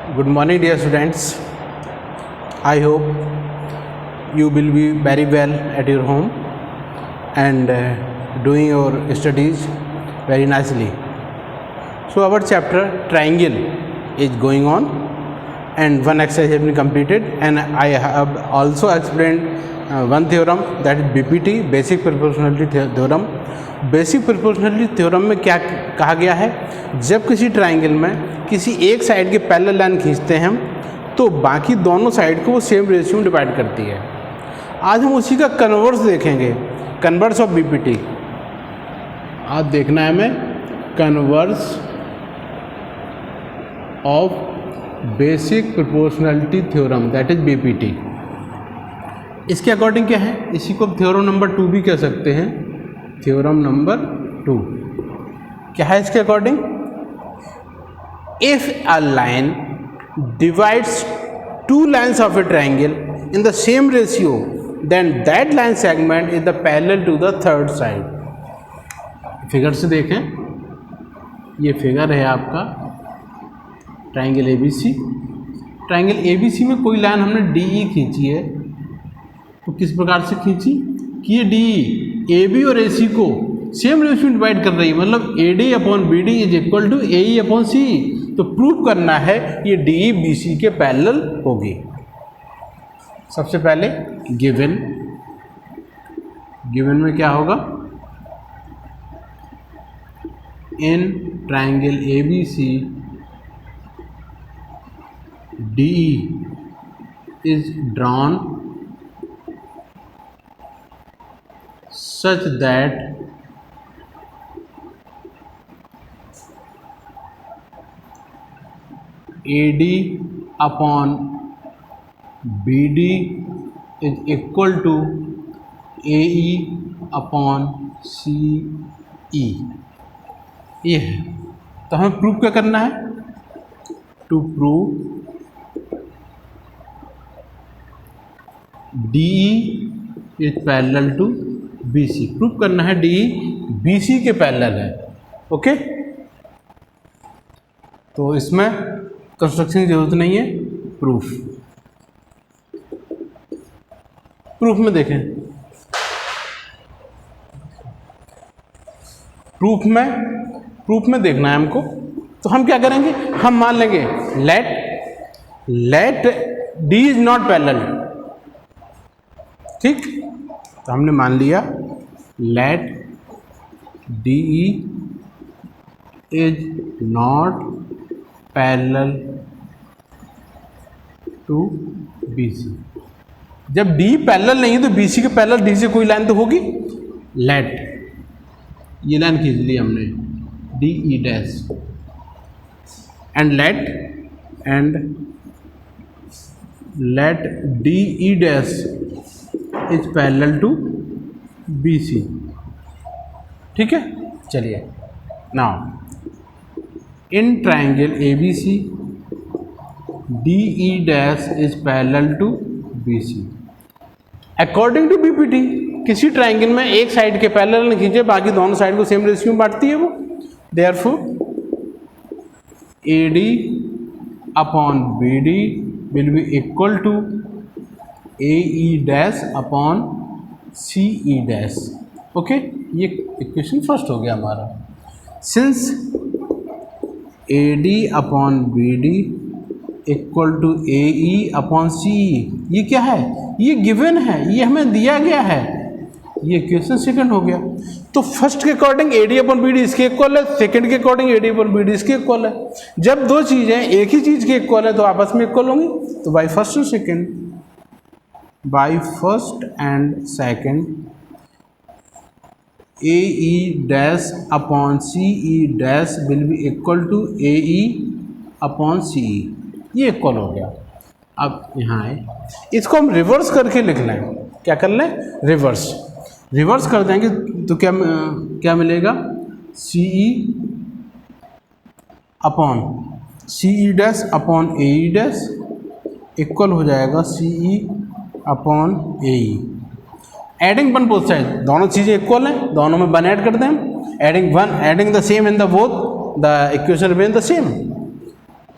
Good morning, dear students. I hope you will be very well at your home and doing your studies very nicely. So our chapter triangle is going on and one exercise has been completed, and I have also explained one theorem, that is BPT, Basic Proportionality Theorem. Basic proportionality theorem में क्या कहा गया है, जब किसी triangle में किसी एक साइड के पैरेलल लाइन खींचते हैं तो बाकी दोनों साइड को वो सेम रेशियो में डिवाइड करती है। आज हम उसी का कन्वर्स देखेंगे, कन्वर्स ऑफ बीपीटी। आज देखना है हमें converse of basic proportionality theorem, that is BPT. इसके अकॉर्डिंग क्या है, इसी को थ्योरम नंबर 2 भी कह सकते हैं। थ्योरम नंबर 2 क्या है इसके according, if a line divides two lines of a triangle in the same ratio then that line segment is the parallel to the third side. Figure से देखें, ये फिगर है आपका ट्राइंगल एबीसी। ट्राइंगल एबीसी में कोई line हमने DE खींची है, तो किस प्रकार से खींची कि ये डी ए बी और ए सी को सेम रेशियो में डिवाइड कर रही है, मतलब A D upon B D is equal to A E upon C. तो प्रूव करना है ये डी ई बी सी के पैरेलल होगी। सबसे पहले गिवन में क्या होगा, in triangle A B C D E is drawn such that AD upon BD is equal to AE upon CE। ये है, तो हमें प्रूव क्या करना है, to prove DE is parallel to BC। Prove करना है DE BC के पैरेलल है। ओके, तो इसमें कंस्ट्रक्शन की जरूरत नहीं है, प्रूफ में देखें। प्रूफ में देखना है हमको, तो हम क्या करेंगे, हम मान लेंगे let D is not parallel. ठीक, तो हमने मान लिया let D E is not parallel to B C. जब डी पैरेलल नहीं है तो बी सी के पैरेलल डी से कोई लाइन तो होगी। लेट, ये लाइन खींच ली हमने, D E dash, and let D E dash is parallel to B C. ठीक है, चलिए now in triangle A B C D E dash is parallel to B C according to BPT. किसी triangle में एक side के parallel नहीं खींचे, बाकी दोनों साइड को सेम रेशियो में बांटती है वो। Therefore A D upon B D will be equal to A E dash upon C E dash. Okay, ये इक्वेशन फर्स्ट हो गया हमारा। Since A D upon B D equal to A E upon C E, ये क्या है, ये given है, ये हमें दिया गया है, ये इक्वेशन सेकंड हो गया। तो फर्स्ट के according A D upon B D इसके इक्वल है, सेकंड के according A D upon B D इसके इक्वल है। जब दो चीज़ें एक ही चीज़ के इक्वल है तो आपस में इक्वल होंगी, तो बाई फर्स्ट और second, by first and second A E dash upon C E dash will be equal to A E upon C E, ये इक्वल हो गया। अब यहाँ आए, इसको हम रिवर्स करके लिख लें। क्या कर लें, रिवर्स कर देंगे तो क्या मिलेगा, सी E upon C E dash upon A E dash equal हो जाएगा सी E upon A E. Adding one both side, दोनों चीज़ें इक्वल हैं, दोनों में वन ऐड कर दें। Adding the same in the both, the equation remain the same.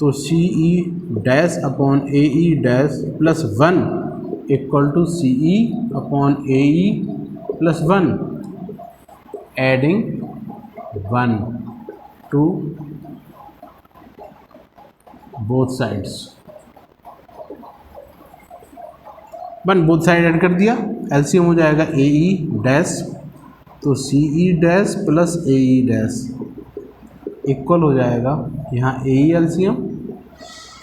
तो C E dash upon A E dash plus 1 equal to C E upon A E plus 1, adding 1 to both sides. 1 both side add कर दिया, LCM हो जाएगा A E dash, तो C E dash plus A E dash equal हो जाएगा यहाँ A E LCM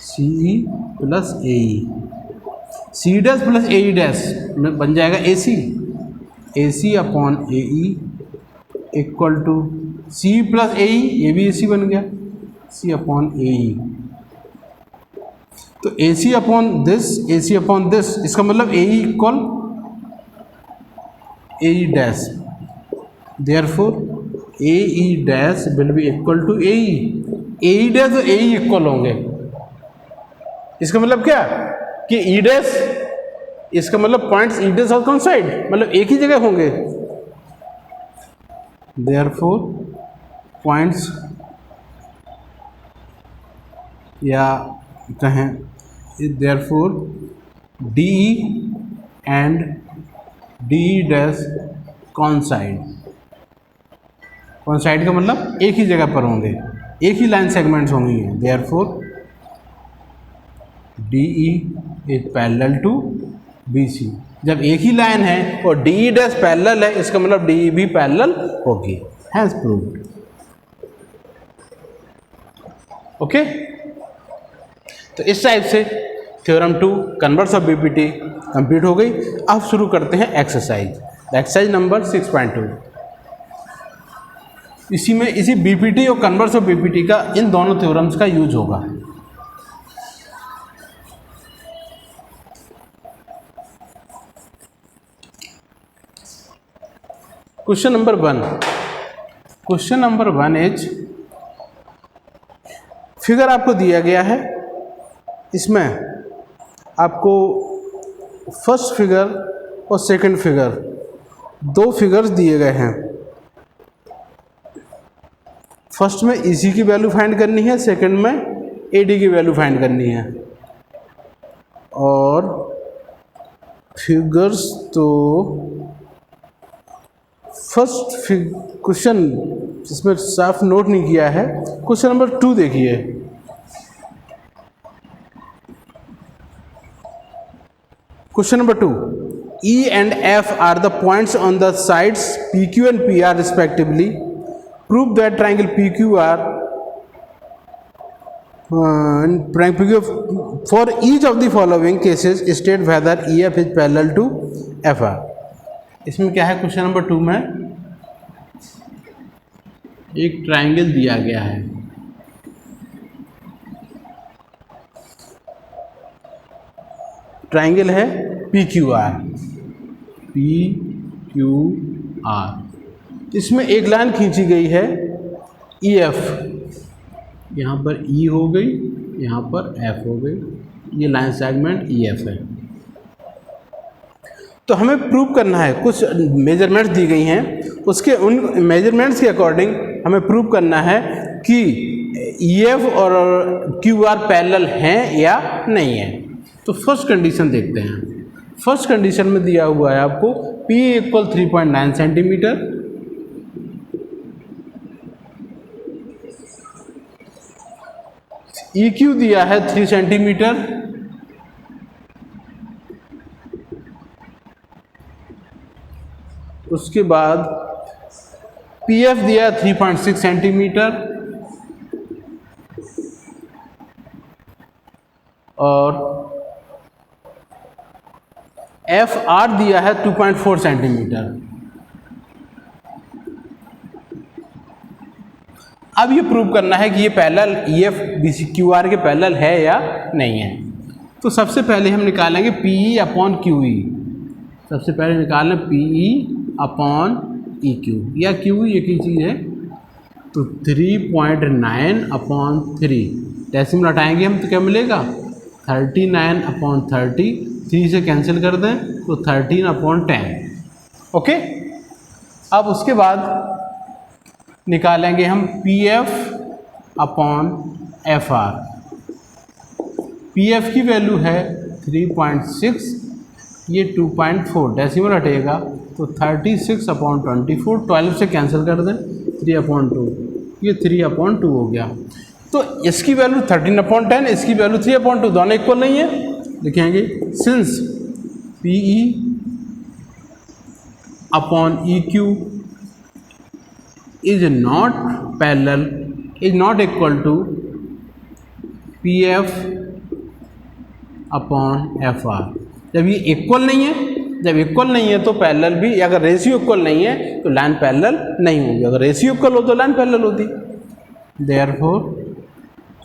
C E plus A E, C dash plus A E dash में बन जाएगा A C upon A E equal to C plus A E, ये भी ए सी बन गया, सी अपॉन ए ई। तो ए सी अपॉन दिस, इसका मतलब A E equal A E dash, therefore A E dash will be equal to A E dash और A E equal होंगे। इसका मतलब क्या कि ई डैश, इसका मतलब पॉइंट्स ई डैश और कौन साइड, मतलब एक ही जगह होंगे, देयरफॉर पॉइंट्स या कहें therefore D and D dash coincide का मतलब एक ही जगह पर होंगे, एक ही लाइन सेगमेंट्स होंगी, therefore D E is parallel to B C. जब एक ही लाइन है और डी ई डैश पैरेलल है, इसका मतलब डी ई भी पैरेलल होगी, हैज प्रूव्ड। ओके, तो इस टाइप से theorem 2 converse of BPT complete हो गई। अब शुरू करते हैं एक्सरसाइज नंबर 6.2। इसी बीपीटी और कन्वर्स ऑफ बीपीटी का इन दोनों थ्योरम्स का यूज होगा। क्वेश्चन नंबर 1 इज, फिगर आपको दिया गया है, इसमें आपको फर्स्ट फिगर और सेकंड फिगर, दो फिगर्स दिए गए हैं। फर्स्ट में इसी की वैल्यू फाइंड करनी है, सेकंड में एडी की वैल्यू फाइंड करनी है। और फिगर्स तो फर्स्ट क्वेश्चन इसमें साफ नोट नहीं किया है। क्वेश्चन नंबर 2 देखिए, question number 2, E and F are the points on the sides PQ and PR respectively. Prove that triangle PQR for each of the following cases state whether EF is parallel to FR. इसमें क्या है, question number 2 में एक triangle दिया गया है, triangle है PQR, इसमें एक लाइन खींची गई है EF, यहाँ पर E हो गई, यहाँ पर F हो गई, ये लाइन सेगमेंट EF है। तो हमें प्रूव करना है, कुछ मेजरमेंट्स दी गई हैं, उसके उन मेजरमेंट्स के अकॉर्डिंग हमें प्रूव करना है कि EF और QR पैरेलल हैं या नहीं है। तो फर्स्ट कंडीशन देखते हैं। फर्स्ट कंडीशन में दिया हुआ है आपको P इक्वल 3.9 सेंटीमीटर, EQ दिया है 3 सेंटीमीटर, उसके बाद PF दिया 3.6 सेंटीमीटर और FR दिया है 2.4 सेंटीमीटर। अब ये प्रूव करना है कि ये पैरेलल EF BC QR के पैरेलल है या नहीं है। तो सबसे पहले हम निकालेंगे PE अपॉन QE। सबसे पहले निकालें PE अपॉन EQ या QE एक ही चीज़ है। तो 3.9 अपॉन 3, डेसिमल हटाएंगे हम तो क्या मिलेगा, 39 अपॉन 30, 3 से कैंसिल कर दें तो 13 अपॉन 10। ओके, अब उसके बाद निकालेंगे हम PF upon FR। P F की वैल्यू है 3.6, ये 2.4, डेसिमल हटेगा तो 36/24, 12 से कैंसिल कर दें, 3/2, ये 3/2 हो गया। तो इसकी वैल्यू 13/10, इसकी वैल्यू 3/2, दोनों इक्वल नहीं है। लिखेंगे since P E upon E Q is not parallel, is not equal to P F upon F R. जब ये इक्वल नहीं है, जब इक्वल नहीं है तो पैरेलल भी, अगर रेशियो इक्वल नहीं है तो लाइन पैरेलल नहीं होगी, अगर रेशियो इक्वल हो तो लाइन पैरेलल होती। Therefore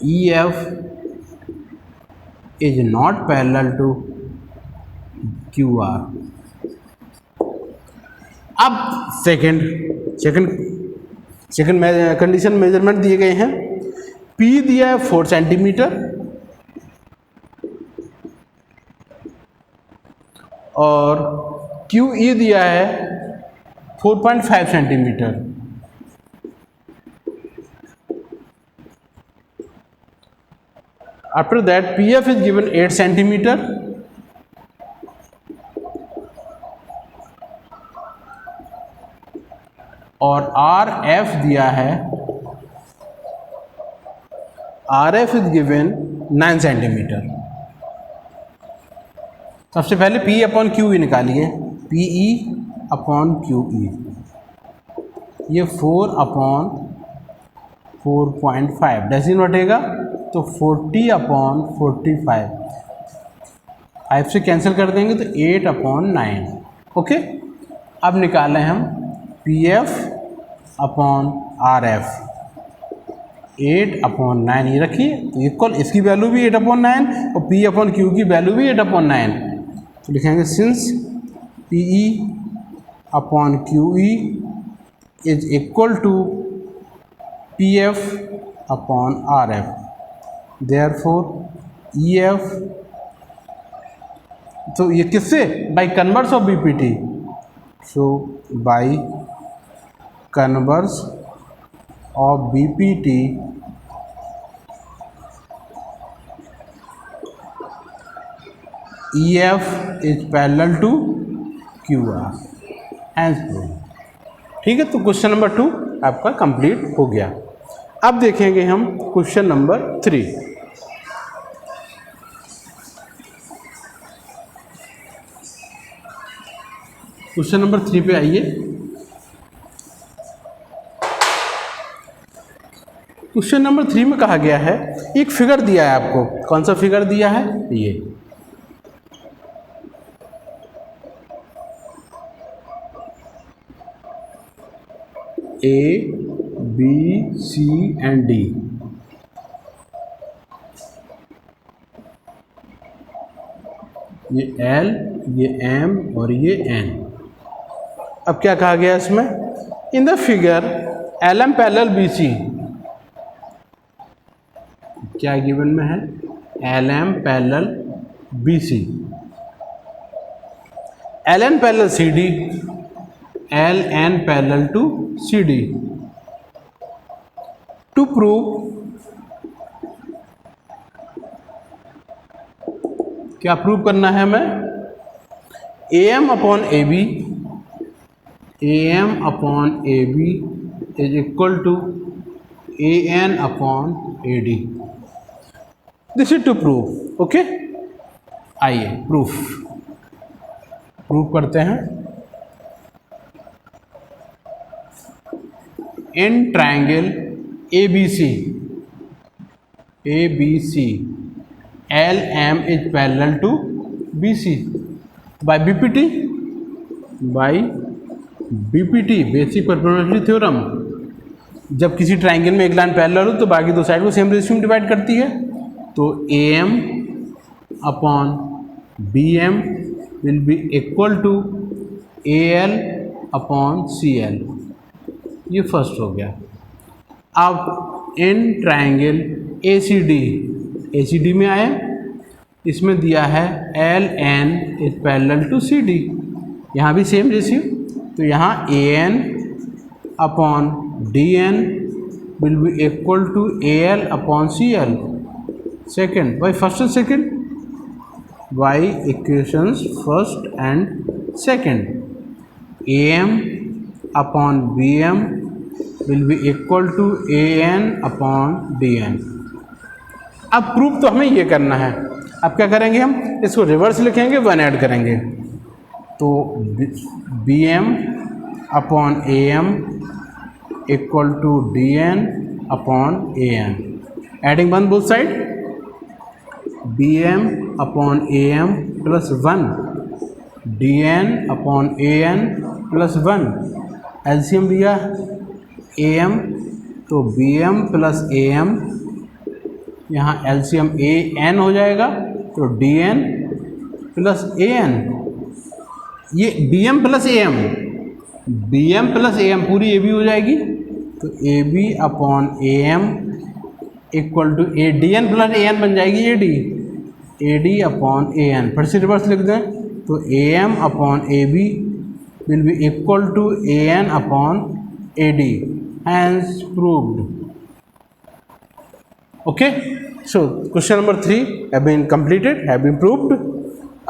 E F is not parallel to Q R. अब सेकंड कंडीशन मेजरमेंट दिए गए हैं। P दिया है 4 सेंटीमीटर और QE दिया है 4.5 centimetre. After that PF is given 8 centimetre और RF दिया है, RF इज गिवन 9 सेंटीमीटर। सबसे पहले P अपॉन QE निकालिए, PE अपॉन QE, ये 4/4.5, डेसिमल हटेगा तो 40/45, 5 से कैंसिल कर देंगे तो 8/9। ओके, अब निकालें हम PF अपॉन RF, 8/9 ये रखिए तो इक्वल, इसकी वैल्यू भी 8/9 और P अपॉन Q की वैल्यू भी 8/9। तो लिखेंगे since PE upon QE is equal to PF upon RF, therefore EF, तो ये किससे, by converse of BPT, so by converse of BPT EF is parallel to QR। ठीक है, तो क्वेश्चन नंबर 2 आपका कंप्लीट हो गया। अब देखेंगे हम क्वेश्चन नंबर 3। क्वेश्चन नंबर 3 पे आइए। क्वेश्चन नंबर 3 में कहा गया है, एक फिगर दिया है आपको। कौन सा फिगर दिया है, ये A B C and D। ये L, ये M और ये N। अब क्या कहा गया इसमें, in the figure LM parallel BC, क्या गिवन में है, LM parallel BC, LN parallel CD, LN parallel to CD। To prove, क्या प्रूव करना है हमें, AM upon AB, AM upon AB is equal to AN upon AD। This is to prove. Okay, आइए proof करते हैं। In triangle ABC LM is parallel to BC by BPT basic perpendicularity theorem. जब किसी triangle में एक line parallel हो तो बाकी दो साइड को सेम रेशियो में डिवाइड करती है। तो AM upon BM will be equal to AL upon CL। ये फर्स्ट हो गया। अब इन ट्रायंगल ACD में आए, इसमें दिया है LN is parallel to CD, यहाँ भी सेम रेशियो, तो यहाँ AN upon DN will be equal to AL upon CL। second. Why first and second? Why equations first and second? AM upon BM will be equal to AN upon DN. अब proof तो हमें ये करना है. अब क्या करेंगे हम? इसको रिवर्स लिखेंगे, 1 ऐड करेंगे. तो BM upon AM equal to DN upon AN. Adding 1 both side. BM upon AM plus 1. DN upon AN plus 1. LCM दिया AM, तो BM plus AM, यहाँ LCM AN हो जाएगा, तो DN plus AN. ये BM plus AM पूरी AB हो जाएगी, तो AB upon AM equal to DN plus AN बन जाएगी AD अपॉन AN. फिर से रिवर्स लिख दें, तो AM upon AB will be equal to AN upon AD. Hence proved. Okay, so question number 3 have been completed, have been proved.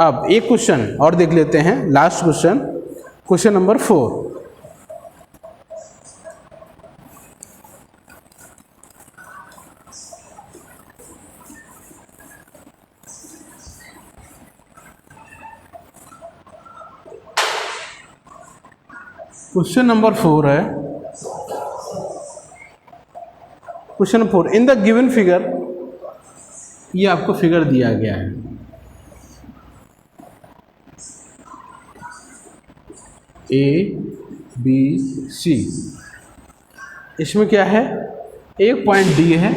अब एक क्वेश्चन और देख लेते हैं, last question, question number 4. Question number 4 है. Question 4, in the given figure, ये आपको फिगर दिया गया है. ABC. इसमें क्या है? एक पॉइंट D है,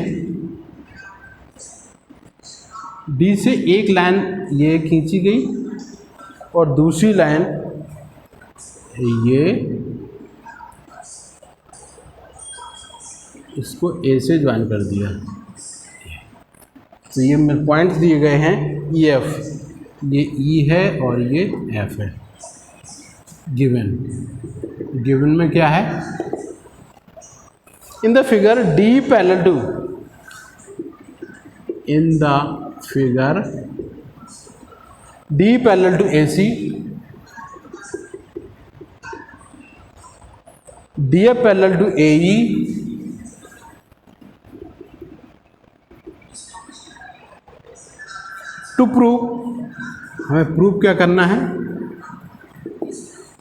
D से एक लाइन ये खींची गई और दूसरी लाइन ये इसको A से ज्वाइन कर दिया. तो ये मेरे पॉइंट्स दिए गए हैं EF, ये E है और ये F है. गिवन में क्या है? In the figure D parallel to, in the figure D parallel to AC, DF parallel to AE, to prove, हमें प्रूव क्या करना है?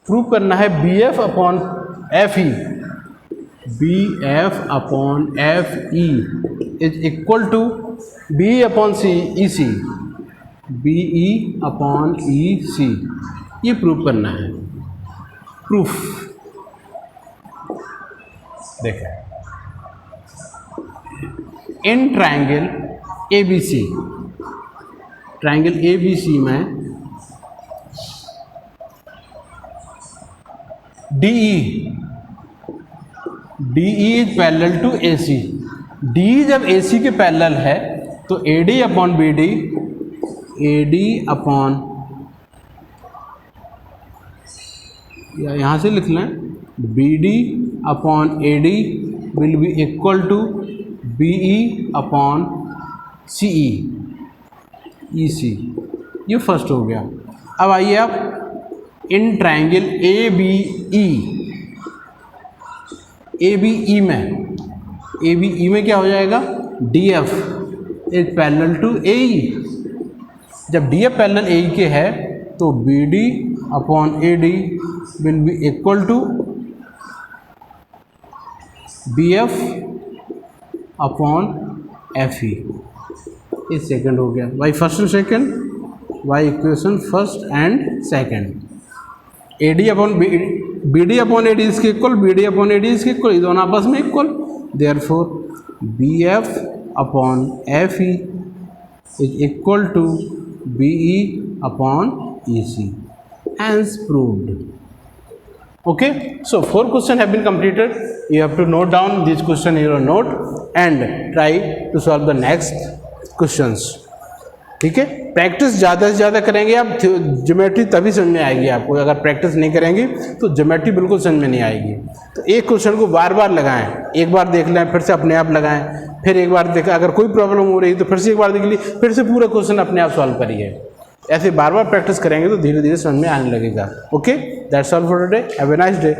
प्रूव करना है BF upon FE, BF upon FE is equal to BE upon EC, BE upon EC. ये prove करना है. Proof देखें, in triangle ABC, triangle ABC में DE is parallel to AC. DE जब AC के पैरेलल है तो AD upon BD, AD upon, या यहाँ से लिख लें, BD upon AD will be equal to BE upon CE, EC. ये फर्स्ट हो गया. अब आइए आप इन ट्रायंगल ABE में क्या हो जाएगा? DF is parallel to AE. जब DF पैरेलल AE के है तो BD upon AD will be equal to BF upon FE. ये सेकंड हो गया. Why first and second, why equation first and second. AD upon BD upon AD इसके equal, BD upon AD इसके equal, ये दोनों आपस में equal. Therefore BF upon FE is equal to BE upon EC. Hence proved. Okay, so 4 questions have been completed. You have to note down this question in your note and try to solve the next questions. ठीक है। Practice ज़्यादा से ज़्यादा करेंगे आप, geometry तभी समझ में आएगी आपको। अगर प्रैक्टिस नहीं करेंगे तो ज्योमेट्री बिल्कुल समझ में नहीं आएगी। तो एक क्वेश्चन को बार बार लगाएं, एक बार देख लें, फिर से अपने आप लगाएं, फिर एक बार देखा, अगर कोई प्रॉब्लम हो रही तो फिर से एक बार देख ली, फिर से पूरा क्वेश्चन अपने आप सॉल्व करिए। ऐसे बार बार प्रैक्टिस करेंगे तो धीरे धीरे समझ में आने लगेगा। Okay, that's all for today, have a nice day.